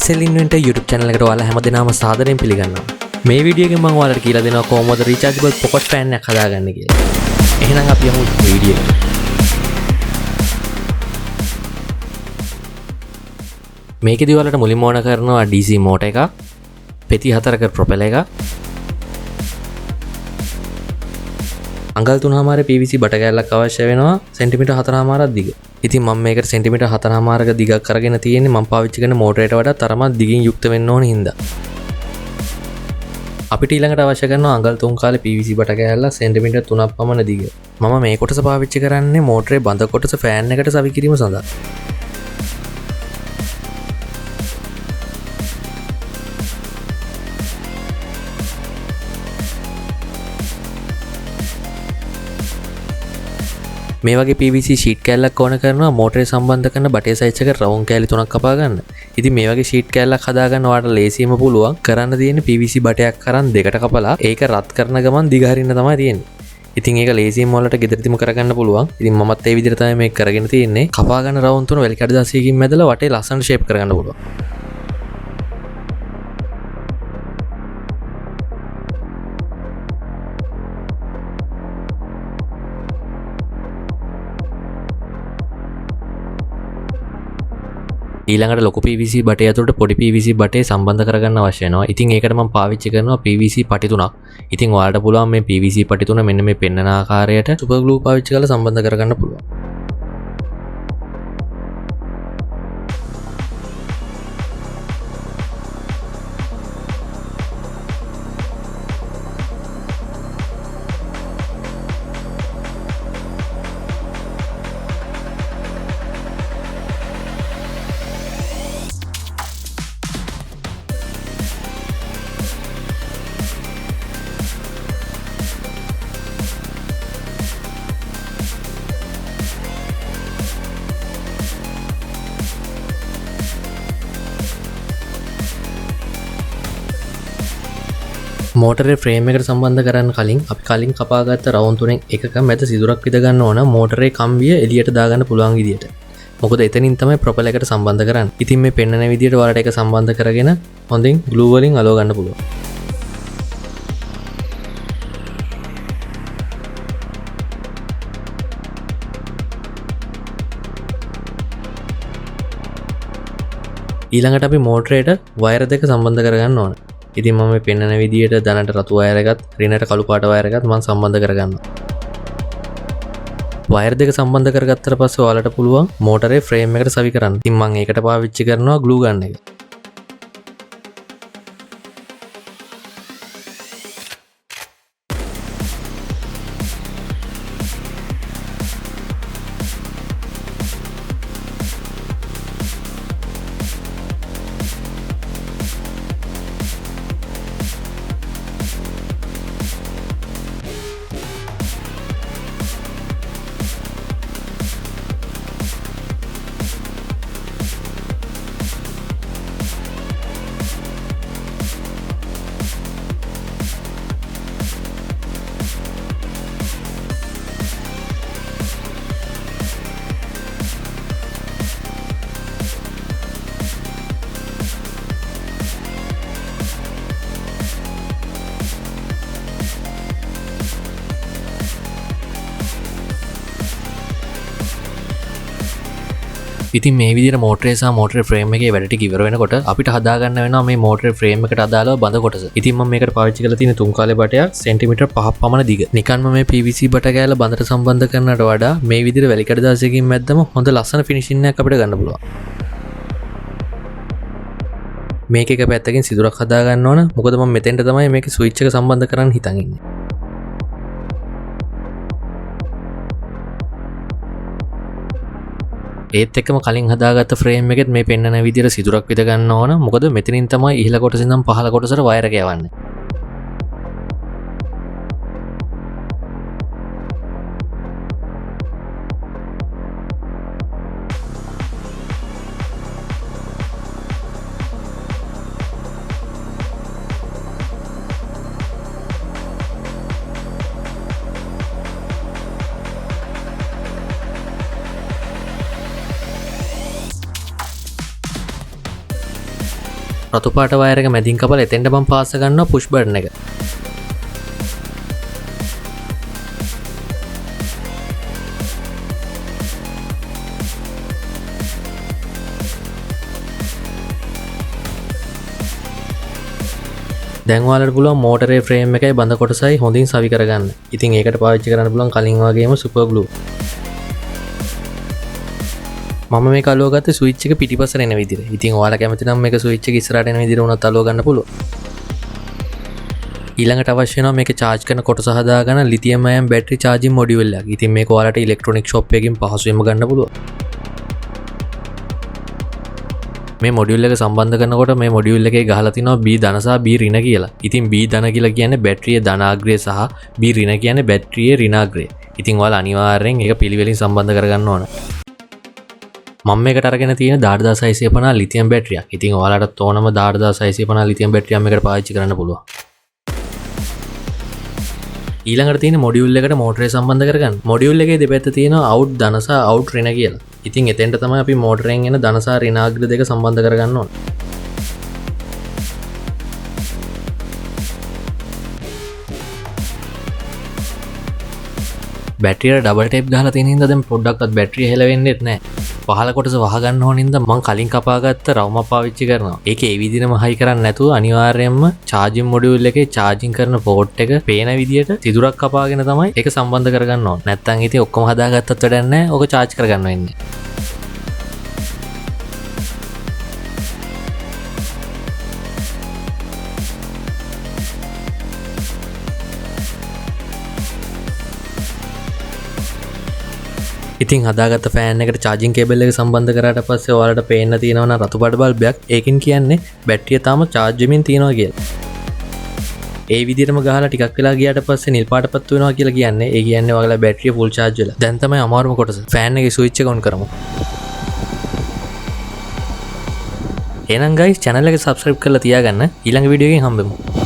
SL Inventor YouTube channel එකට ඔයාලා හැමදෙනාම සාදරයෙන් පිළිගන්නවා. මේ වීඩියෝ එකෙන් මම ඔයාලට කියලා දෙනවා කොහොමද rechargeable pocket fan එකක් හදාගන්නේ කියලා. එහෙනම් අපි යමු වීඩියෝ එකට. මේකෙදි ඔයාලට මුලින්ම ඕන කරනවා DC motor එකක්, පෙති 4ක propeller එකක්, අඟල් 3.5 PVC බට කෑල්ලක් අවශ්‍ය වෙනවා සෙන්ටිමීටර් 4.5ක් දිග. ඉතින් මම මේකට සෙන්ටිමීටර් 4.5ක දිගක් අරගෙන තියෙන්නේ. මම පාවිච්චි කරන මෝටරයට වඩා තරමක් දිගින් යුක්ත වෙන්න ඕන හින්දා. අපිට ඊළඟට අවශ්‍ය කරනවා අඟල් 3 කාලේ PVC බට කෑල්ලක් සෙන්ටිමීටර් 3ක් පමණ දිග. මම මේ කොටස පාවිච්චි කරන්නේ මෝටරේ බඳ කොටස ෆෑන් එකට සවි කිරීම සඳහා. මේ වගේ PVC ෂීට් කෑල්ලක් ඕන කරනවා මෝටරේ සම්බන්ධ කරන බටේ සයිස් එකට රවුම් කෑලි 3ක් කපා ගන්න. ඉතින් මේ වගේ ෂීට් කෑල්ලක් හදාගන්න ඔයාලට ලේසියෙන්ම පුළුවන්. කරන්න තියෙන්නේ PVC බටයක් අරන් දෙකට කපලා ඒක රත් කරන ගමන් දිග හරින්න තමයි තියෙන්නේ. ඉතින් ඒක ලේසියෙන්ම ඔයාලට ගෙදරදීම කරගන්න පුළුවන්. ඉතින් මමත් ඒ විදිහට තමයි මේක කරගෙන තියෙන්නේ. කපා ගන්න රවුම් 3 වැලි කඩදාසියකින් මැදලා වටේ ලස්සන ෂේප් කරගන්න පුළුවන්. ඊළඟට ලොකු PVC බටේ ඇතුළට පොඩි PVC බටේ සම්බන්ධ කරගන්න අවශ්‍ය වෙනවා. ඉතින් ඒකට මම පාවිච්චි කරනවා PVC පටි තුනක්. ඉතින් ඔයාලට පුළුවන් මේ PVC පටි තුන මෙන්න මේ පෙන්නන ආකාරයට සුපර් ග්ලූ පාවිච්චි කරලා සම්බන්ධ කරගන්න පුළුවන්. මෝටරේ ෆ්‍රේම් එකට සම්බන්ධ කරන්න කලින් අපි කලින් කපාගත්ත රවුම් තුනෙන් එකක මැද සිදුරක් විද ගන්න ඕන මෝටරේ කම්බිය එළියට දාගන්න පුළුවන් විදියට. මොකද එතනින් තමයි ප්‍රොපෙලර් එකට සම්බන්ධ කරන්නේ. ඉතින් මේ පෙන්නන විදියට ඔයාලට ඒක සම්බන්ධ කරගෙන හොඳින් ග්ලූ වලින් අලව ගන්න පුළුවන්. ඊළඟට අපි මෝටරේට වයර් දෙක සම්බන්ධ කරගන්න ඕන. ඉතින් මම මේ පෙන්නන විදියට දනට රතු වයර් එකත් රිනට කළු පාට වයර් එකත් මම සම්බන්ධ කරගන්නවා. වයර් දෙක සම්බන්ධ කරගත්තට පස්සේ ඔයාලට පුළුවන් මෝටරේ ෆ්‍රේම් එකට සවි කරන්න. ඉතින් මම ඒකට පාවිච්චි කරනවා ග්ලූ ගන් එක. ඉතින් මේ විදිහට මෝටරේ සහ මෝටරේ ෆ්‍රේම් එකේ වැඩ ටික ඉවර වෙනකොට අපිට හදාගන්න වෙනවා මේ මෝටරේ ෆ්‍රේම් එකට අදාළව බඳ කොටස. ඉතින් මම මේකට පාවිච්චි කරලා තියෙන 3 කාලේ බටයක් සෙන්ටිමීටර් 5ක් පමණ දිග. නිකන්ම මේ PVC බට කෑල්ල බඳට සම්බන්ධ කරනට වඩා මේ විදිහට වැලි කඩදාසියකින් මැද්දම හොඳ ලස්සන ෆිනිෂින් එකක් අපිට ගන්න පුළුවන්. මේක එක පැත්තකින් සිදුරක් හදා ගන්න ඕන. මොකද මම මෙතෙන්ට තමයි මේකේ ස්විච් එක සම්බන්ධ කරන්න හිතන් ඉන්නේ. ඒත් එක්කම කලින් හදාගත්ත ෆ්‍රේම් එකෙත් මේ පෙන්නන විදිහට සිදුරක් විද ගන්න ඕන. මොකද මෙතනින් තමයි ඉහළ කොටසින් ඉඳන් පහළ කොටසට වයර් එක යවන්නේ. රතු පාට වයර් එක මැදින් කපලා එතෙන්ට මම පාස් ගන්නවා පුෂ් බටන් එක. දැන් ඔයාලට පුළුවන් මෝටරේ ෆ්‍රේම් එකයි බඳ කොටසයි හොඳින් සවි කරගන්න. ඉතින් ඒකට පාවිච්චි කරන්න පුළුවන් කලින් වගේම සුපර් ග්ලූ. මම මේක අලුව ගත්තේ ස්විච් එක පිටිපස්සට එන විදිහට. ඉතින් ඔයාලා කැමති නම් මේක ස්විච් එක ඉස්සරහට එන විදිහට උනත් අලුව ගන්න පුළුවන්. ඊළඟට අවශ්‍ය වෙනවා මේක charge කරන කොටස හදාගන්න ලිතියම් අයන් බැටරි charging module එකක්. ඉතින් මේක ඔයාලට ඉලෙක්ට්‍රොනික ෂොප් එකකින් පහසුවෙන්ම ගන්න පුළුවන්. මේ මොඩියුල් එක සම්බන්ධ කරනකොට මේ මොඩියුල් එකේ ගහලා තිනවා B ධන සහ B ඍණ කියලා. ඉතින් B ධන කියලා කියන්නේ බැටරියේ ධනාග්‍රය සහ B ඍණ කියන්නේ බැටරියේ ඍණාග්‍රය. ඉතින් ඔයාලා අනිවාර්යෙන් ඒක පිළිවෙලින් සම්බන්ධ කරගන්න ඕන. මම මේකට අරගෙන තියෙන 10650 ලිතියම් බැටරියක්. ඉතින් ඔයාලට ඕනම 10650 ලිතියම් බැටරියක් මේකට පාවිච්චි කරන්න පුළුවන්. ඊළඟට තියෙන මොඩියුල් එකට මෝටරය සම්බන්ධ කරගන්න. මොඩියුල් එකේ දෙපැත්ත තියෙනවා අවුට් ධන සහ අවුට් ඍණ කියලා. ඉතින් එතෙන්ට තමයි අපි මෝටරෙන් එන ධන සහ ඍණාග්‍ර දෙක සම්බන්ධ කරගන්න ඕන. බැටරියට ඩබල් ටේප් ගහලා තියෙන හින්දා දැන් පොඩ්ඩක්වත් බැටරිය හෙලවෙන්නේ නැහැ. පහළ කොටස වහගන්න ඕන හින්දා මම කලින් කපාගත්ත රවුමක් පාවිච්චි කරනවා. ඒක ඒ විදිහටම හයි කරන්නේ නැතුව අනිවාර්යයෙන්ම charging module එකේ charging කරන port එක පේන විදිහට සිදුරක් කපාගෙන තමයි ඒක සම්බන්ධ කරගන්න ඕන. නැත්නම් ඉතින් ඔක්කොම හදාගත්තත් වැඩක් නැහැ. ඕක charge කරගන්න වෙන්නේ. ඉතින් හදාගත්ත ෆෑන් එකට charging cable එක සම්බන්ධ කරාට පස්සේ ඔයාලට පේන්න තියෙනවා නම් රතු පාට බල්බයක්. ඒකින් කියන්නේ බැටරිය තාම charge වෙමින් තියෙනවා කියලා. ඒ විදිහටම ගහලා ටිකක් වෙලා ගියාට පස්සේ නිල් පාටපත් වෙනවා කියලා කියන්නේ. ඒ කියන්නේ ඔයාලා බැටරිය full charge වෙලා. දැන් තමයි අමාරුම කොටස. ෆෑන් එකේ ස්විච් එක on කරමු. එහෙනම් guys channel එක subscribe කරලා තියාගන්න. ඊළඟ වීඩියෝ එකෙන් හම්බෙමු.